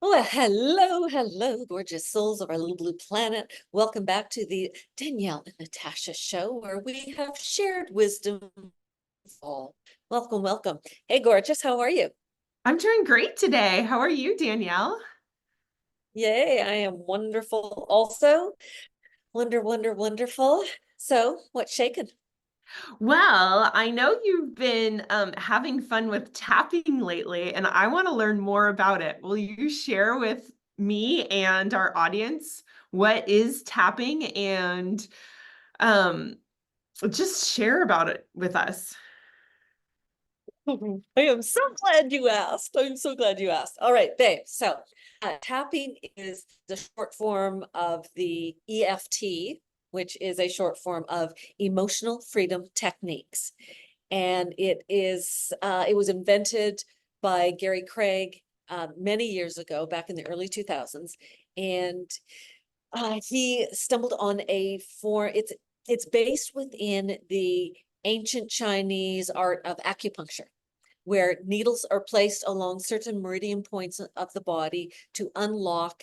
Well, hello, gorgeous souls of our little blue planet. Welcome back to the Danielle and Natasha show, where we have shared wisdom with all. Welcome, welcome. Hey, gorgeous, how are you? I'm doing great today. How are you, Danielle? Yay, I am wonderful also. Wonderful. So, what's shaking? Well, I know you've been having fun with tapping lately, and I want to learn more about it. Will you share with me and our audience what is tapping and um, just share about it with us? I am so glad you asked. I'm so glad you asked. All right, babe. So, tapping is the short form of the EFT, which is a short form of emotional freedom techniques. And it was invented by Gary Craig many years ago, back in the early 2000s. And he stumbled on a form. It's based within the ancient Chinese art of acupuncture, where needles are placed along certain meridian points of the body to unblock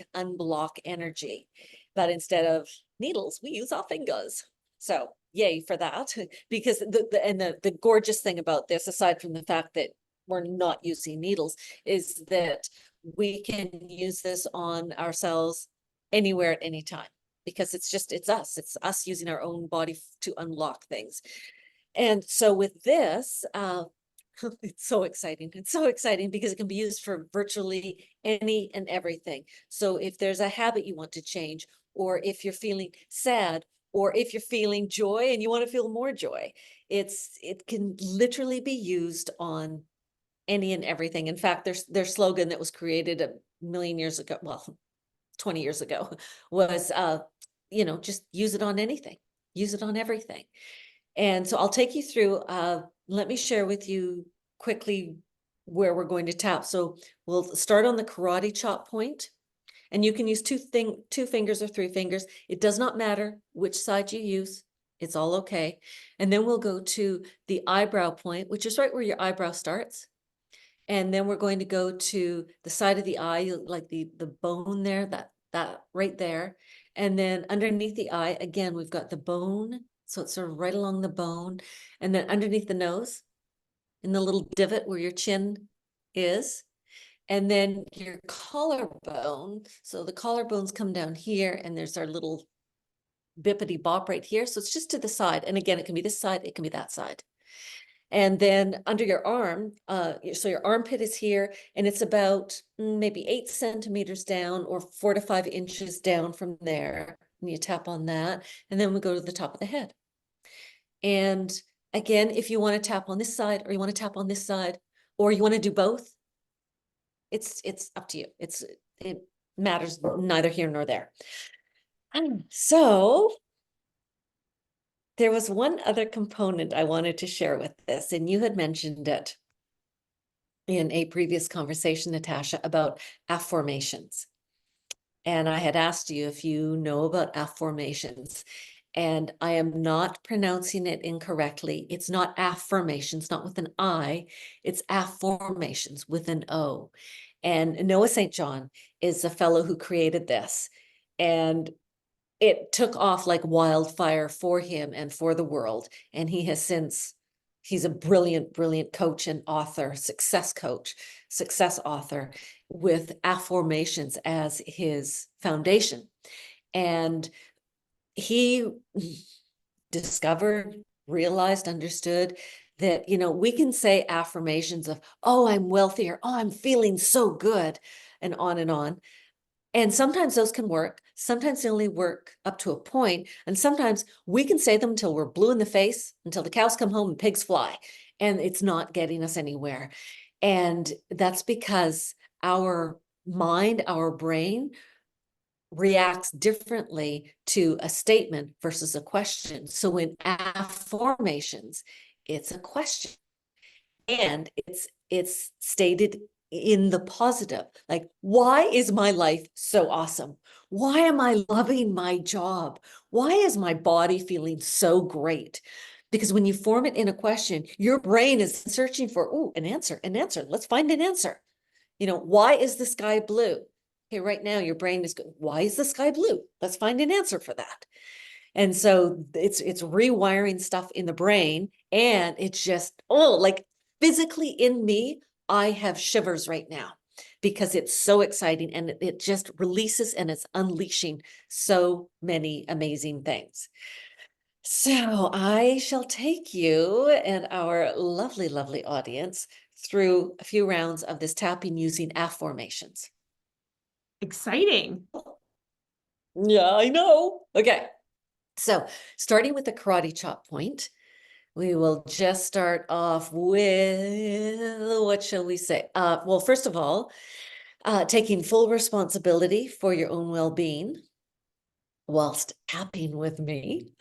energy. But instead of needles, we use our fingers. So yay for that. Because the gorgeous thing about this, aside from the fact that we're not using needles, is that we can use this on ourselves anywhere at any time, because it's us using our own body to unlock things. And so with this, it's so exciting. It's so exciting because it can be used for virtually any and everything. So if there's a habit you want to change, or if you're feeling sad, or if you're feeling joy and you want to feel more joy, it can literally be used on any and everything. In fact, their slogan that was created a million years ago, well, 20 years ago, was just use it on anything, use it on everything. And so I'll take you through, let me share with you quickly where we're going to tap. So we'll start on the karate chop point, and you can use two fingers or three fingers. It does not matter which side you use. It's all okay. And then we'll go to the eyebrow point, which is right where your eyebrow starts. And then we're going to go to the side of the eye, like the bone there, that right there. And then underneath the eye, again, we've got the bone. So it's sort of right along the bone. And then underneath the nose, in the little divot where your chin is. And then your collarbone. So the collarbones come down here, and there's our little bippity bop right here. So it's just to the side. And again, it can be this side, it can be that side. And then under your arm, so your armpit is here, and it's about maybe 8 centimeters down, or 4 to 5 inches down from there. And you tap on that, and then we go to the top of the head. And again, if you want to tap on this side, or you want to tap on this side, or you want to do both, it's up to you. It matters neither here nor there. So there was one other component I wanted to share with this, and you had mentioned it in a previous conversation, Natasha, about AfFORmations. And I had asked you if you know about AfFORmations, and I am not pronouncing it incorrectly. It's not AfFORmations, not with an I, it's AfFORmations with an O. And Noah St. John is the fellow who created this. And it took off like wildfire for him and for the world. And he's a brilliant coach and author, success author, with AfFORmations as his foundation. And he discovered, realized, understood that, we can say affirmations of, oh, I'm wealthier, oh, I'm feeling so good, and on and on. And sometimes those can work. Sometimes they only work up to a point. And sometimes we can say them until we're blue in the face, until the cows come home and pigs fly. And it's not getting us anywhere. And that's because our mind, our brain reacts differently to a statement versus a question. So in AfFORmations, it's a question. And it's stated in the positive, like, why is my life so awesome? Why am I loving my job? Why is my body feeling so great? Because when you form it in a question, your brain is searching for, an answer. Let's find an answer. Why is the sky blue? Okay, right now your brain is going, why is the sky blue? Let's find an answer for that. And so it's rewiring stuff in the brain, and it's just, oh, like physically in me, I have shivers right now because it's so exciting, and it just releases and it's unleashing so many amazing things. So I shall take you and our lovely, lovely audience through a few rounds of this tapping using AfFORmations. Exciting. Yeah, I know. Okay. So starting with the karate chop point, we will just start off with, what shall we say? Well, first of all, taking full responsibility for your own well-being whilst tapping with me.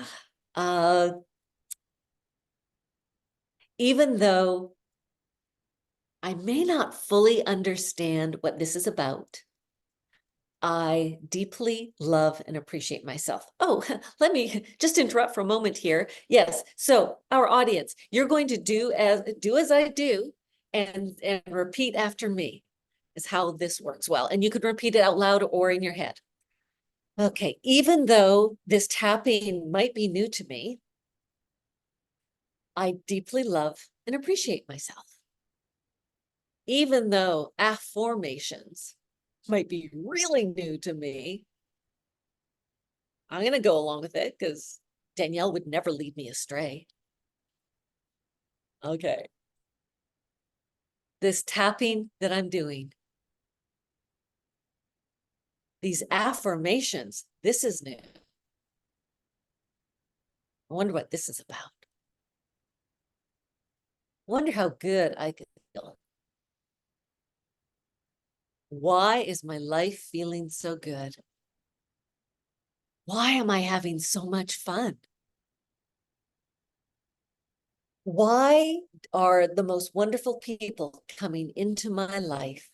Even though I may not fully understand what this is about, I deeply love and appreciate myself. Oh, let me just interrupt for a moment here. Yes, so our audience, you're going to do as I do and repeat after me is how this works well. And you could repeat it out loud or in your head. Okay, even though this tapping might be new to me, I deeply love and appreciate myself. Even though AfFORmations might be really new to me, I'm going to go along with it because Danielle would never lead me astray. Okay. This tapping that I'm doing, these AfFORmations, this is new. I wonder what this is about. I wonder how good I could feel. Why is my life feeling so good? Why am I having so much fun? Why are the most wonderful people coming into my life?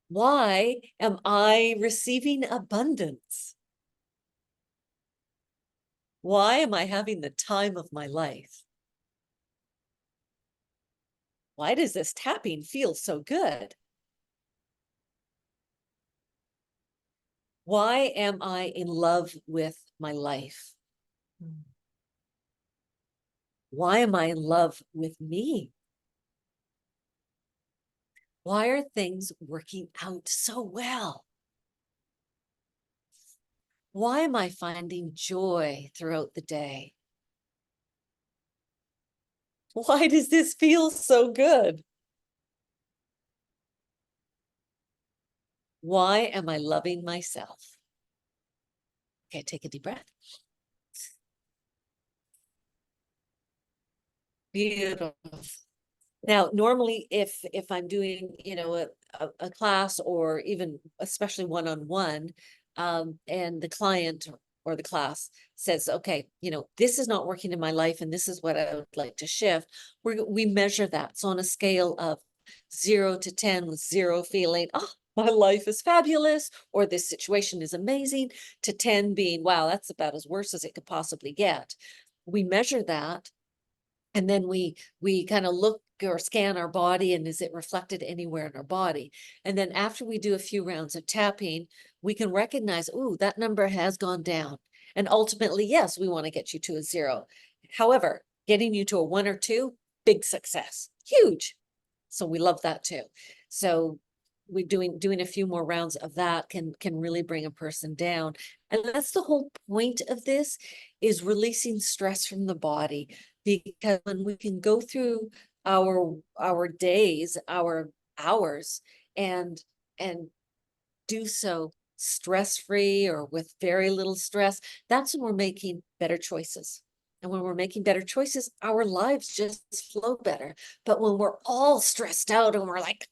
Why am I receiving abundance? Why am I having the time of my life? Why does this tapping feel so good? Why am I in love with my life? Why am I in love with me? Why are things working out so well? Why am I finding joy throughout the day? Why does this feel so good? Why am I loving myself? Okay, take a deep breath. Beautiful. Now, normally, if I'm doing, a class or even especially one-on-one, and the client or the class says, okay, this is not working in my life, and this is what I would like to shift. We measure that. So on a scale of 0 to 10, with 0 feeling, oh, my life is fabulous, or this situation is amazing, to 10 being, wow, that's about as worse as it could possibly get. We measure that. And then we kind of look or scan our body, and is it reflected anywhere in our body? And then after we do a few rounds of tapping, we can recognize, ooh, that number has gone down. And ultimately, yes, we want to get you to a 0. However, getting you to a 1 or 2, big success, huge. So we love that too. So we doing a few more rounds of that can really bring a person down. And that's the whole point of this, is releasing stress from the body. Because when we can go through our days, our hours, and do so stress-free or with very little stress, that's when we're making better choices. And when we're making better choices, our lives just flow better. But when we're all stressed out and we're like,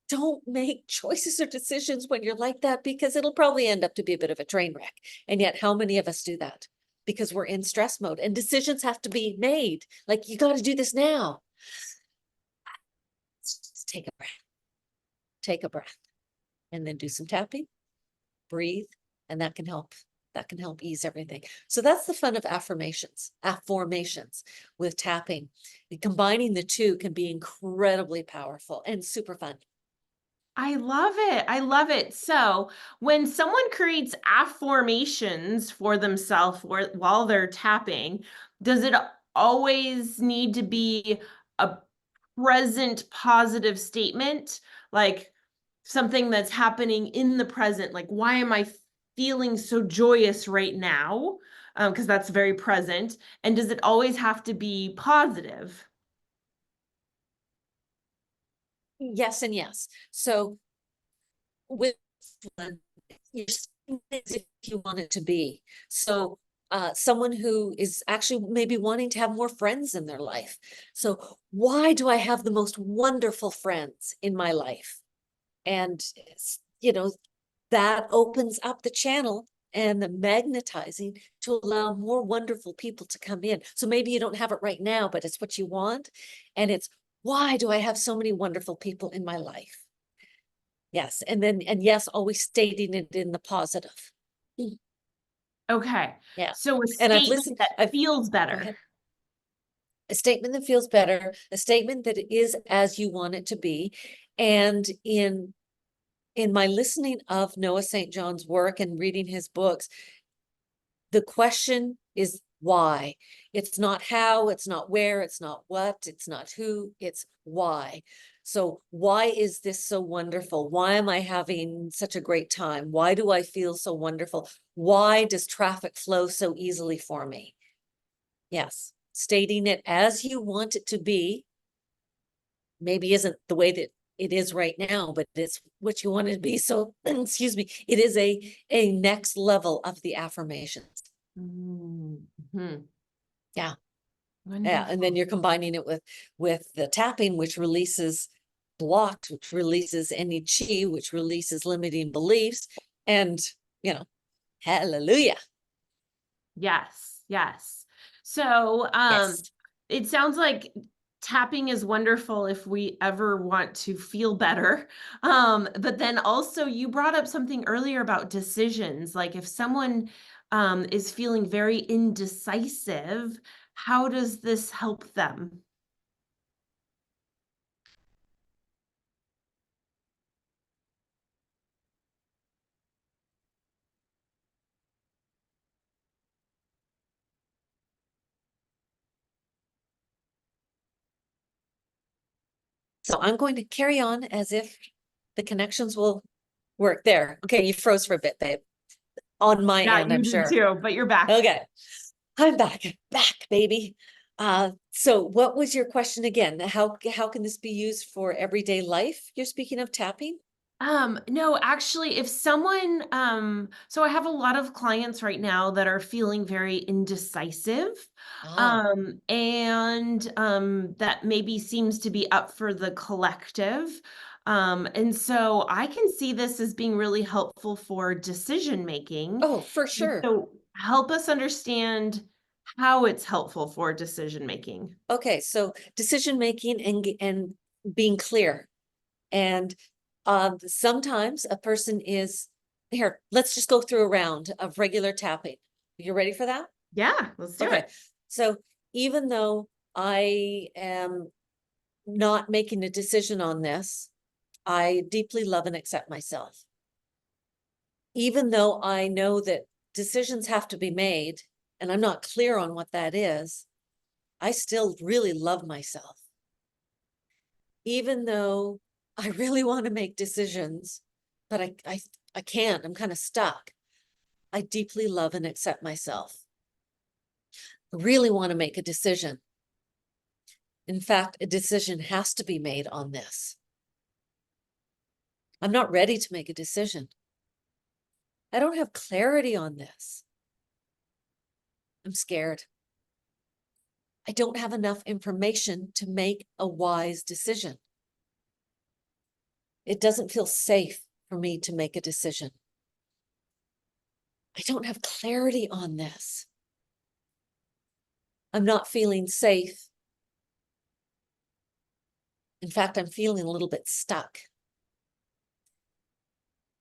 don't make choices or decisions when you're like that, because it'll probably end up to be a bit of a train wreck. And yet, how many of us do that? Because we're in stress mode and decisions have to be made. Like, you got to do this now. Just take a breath, and then do some tapping, breathe, and that can help that can help ease everything. So that's the fun of AfFORmations with tapping. And combining the two can be incredibly powerful and super fun. I love it. I love it. So, when someone creates affirmations for themselves while they're tapping, does it always need to be a present positive statement? Like something that's happening in the present? Like, why am I feeling so joyous right now? Because that's very present. And does it always have to be positive? Yes and yes. So with one, you're saying things if you want it to be. So someone who is actually maybe wanting to have more friends in their life. So why do I have the most wonderful friends in my life? And that opens up the channel and the magnetizing to allow more wonderful people to come in. So maybe you don't have it right now, but it's what you want. And it's, why do I have so many wonderful people in my life? Yes. And yes, always stating it in the positive. Okay. Yeah. So, a And I've statement listened, that I've, feels go better. ahead. A statement that feels better, a statement that is as you want it to be. And in my listening of Noah St. John's work and reading his books, the question is why. It's not how, it's not where, it's not what, it's not who, it's why. So why is this so wonderful? Why am I having such a great time? Why do I feel so wonderful? Why does traffic flow so easily for me? Yes, stating it as you want it to be maybe isn't the way that it is right now, but it's what you want it to be. So, excuse me, it is a next level of the affirmations. Mhm. Yeah. Yeah. And then Wonderful. you're combining it with the tapping, which releases blocks, which releases any chi, which releases limiting beliefs. And, hallelujah. Yes, yes. So, Yes. it sounds like tapping is wonderful if we ever want to feel better. But then also you brought up something earlier about decisions. Like if someone is feeling very indecisive, how does this help them? So I'm going to carry on as if the connections will work there. Okay, you froze for a bit, babe. On my Yeah, end, you I'm did sure. too, but you're back. Okay, I'm back, baby. So what was your question again? How can this be used for everyday life? You're speaking of tapping? No, actually, if someone, so I have a lot of clients right now that are feeling very indecisive, Ah, and that maybe seems to be up for the collective. And so I can see this as being really helpful for decision making. oh, for And sure. so help us understand how it's helpful for decision making. Okay, so decision making and being clear. And sometimes a person is here. Let's just go through a round of regular tapping. You ready for that? Yeah, let's do Okay. it. So even though I am not making a decision on this, I deeply love and accept myself. Even though I know that decisions have to be made and I'm not clear on what that is, I still really love myself. Even though I really want to make decisions, but I can't, I'm kind of stuck. I deeply love and accept myself. I really want to make a decision. In fact, a decision has to be made on this. I'm not ready to make a decision. I don't have clarity on this. I'm scared. I don't have enough information to make a wise decision. It doesn't feel safe for me to make a decision. I don't have clarity on this. I'm not feeling safe. In fact, I'm feeling a little bit stuck.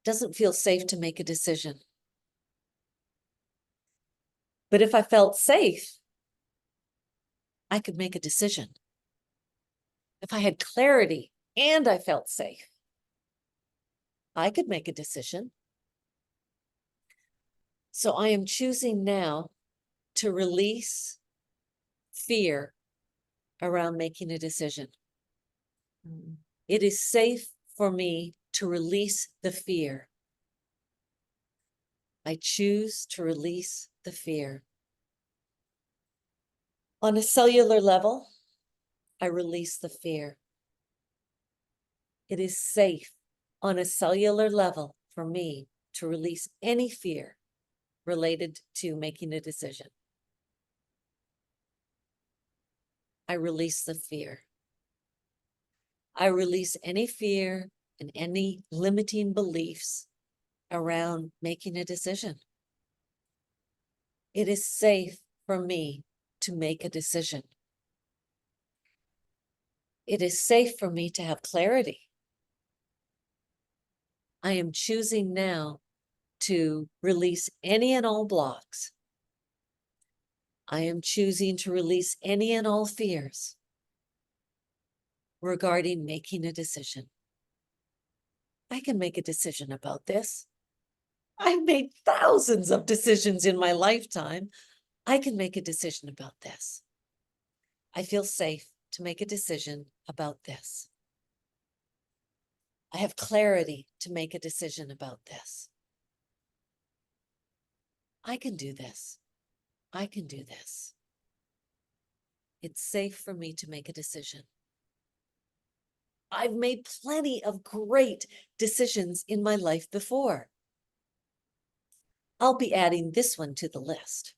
Doesn't feel safe to make a decision. But if I felt safe, I could make a decision. If I had clarity and I felt safe, I could make a decision. So I am choosing now to release fear around making a decision. It is safe for me to release the fear. I choose to release the fear. On a cellular level, I release the fear. It is safe on a cellular level for me to release any fear related to making a decision. I release the fear. I release any fear and any limiting beliefs around making a decision. It is safe for me to make a decision. It is safe for me to have clarity. I am choosing now to release any and all blocks. I am choosing to release any and all fears regarding making a decision. I can make a decision about this. I've made thousands of decisions in my lifetime. I can make a decision about this. I feel safe to make a decision about this. I have clarity to make a decision about this. I can do this. I can do this. It's safe for me to make a decision. I've made plenty of great decisions in my life before. I'll be adding this one to the list.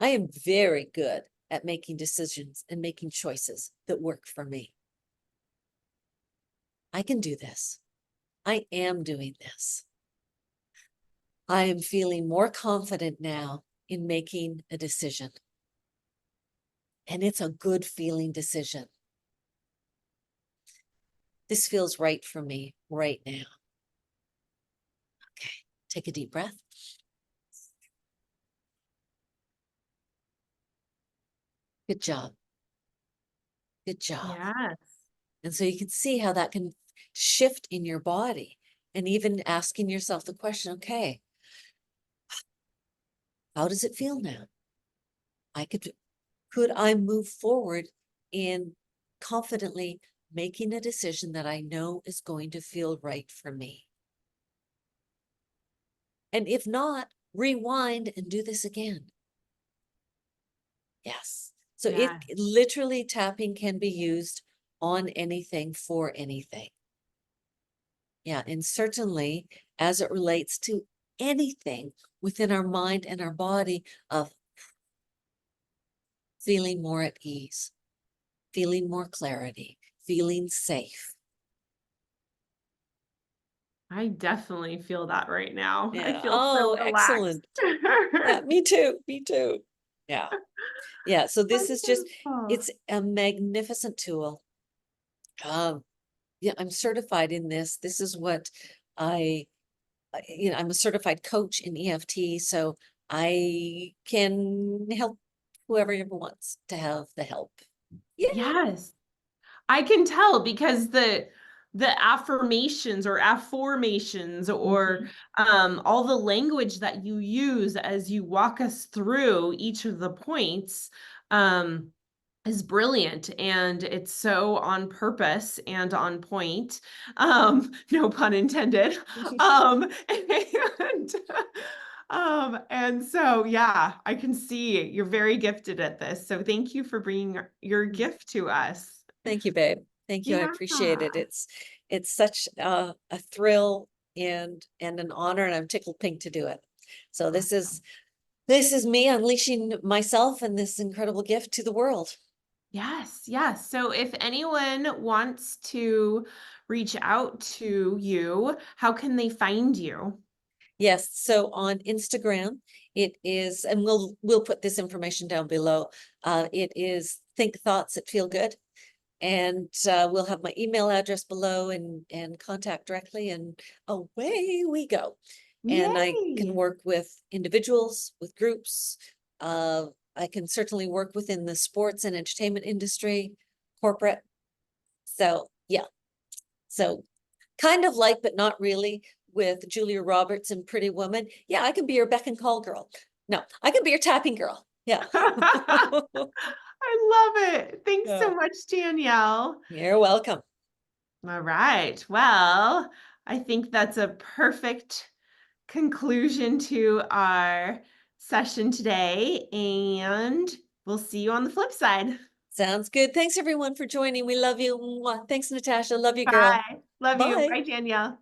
I am very good at making decisions and making choices that work for me. I can do this. I am doing this. I am feeling more confident now in making a decision. And it's a good feeling decision. This feels right for me right now. Okay, take a deep breath. Good job. Good job. Yes. And so you can see how that can shift in your body, and even asking yourself the question, okay, how does it feel now? Could I move forward in confidently making a decision that I know is going to feel right for me? And if not, rewind and do this again. Yes. So Yeah. it literally, tapping can be used on anything for anything. Yeah, and certainly as it relates to anything within our mind and our body, of feeling more at ease, feeling more clarity, feeling safe. I definitely feel that right now. I Yeah. feel so Oh, relaxed. excellent. Yeah, me too. Me too. Yeah. Yeah. So this is just, Wonderful. it's a magnificent tool. Yeah, I'm certified in this. This is what I'm a certified coach in EFT, so I can help whoever ever wants to have the help. Yeah. Yes. I can tell because the affirmations or AfFORmations or all the language that you use as you walk us through each of the points is brilliant, and it's so on purpose and on point. No pun intended. And and so yeah, I can see you're very gifted at this. So thank you for bringing your gift to us. Thank you, babe. Thank you. I Yeah. appreciate it. It's such a thrill and an honor, and I'm tickled pink to do it. So this is me unleashing myself and this incredible gift to the world. Yes, yes. So if anyone wants to reach out to you, how can they find you? Yes, so on Instagram, it is, and we'll put this information down below. It is Think Thoughts That Feel Good. And we'll have my email address below and contact directly, and away we go. And I can Yay. work with individuals, with groups. I can certainly work within the sports and entertainment industry, corporate. So, yeah. So kind of like, but not really, with Julia Roberts in Pretty Woman. Yeah, I can be your beck and call girl. No, I can be your tapping girl. Yeah. I love it. Thanks Yeah. so much, Danielle. You're welcome. All right. Well, I think that's a perfect conclusion to our session today, and we'll see you on the flip side. Sounds good. Thanks everyone for joining. We love you. Mwah. Thanks, Natasha. Love you, girl. Bye. Love you. Bye. Bye, Danielle.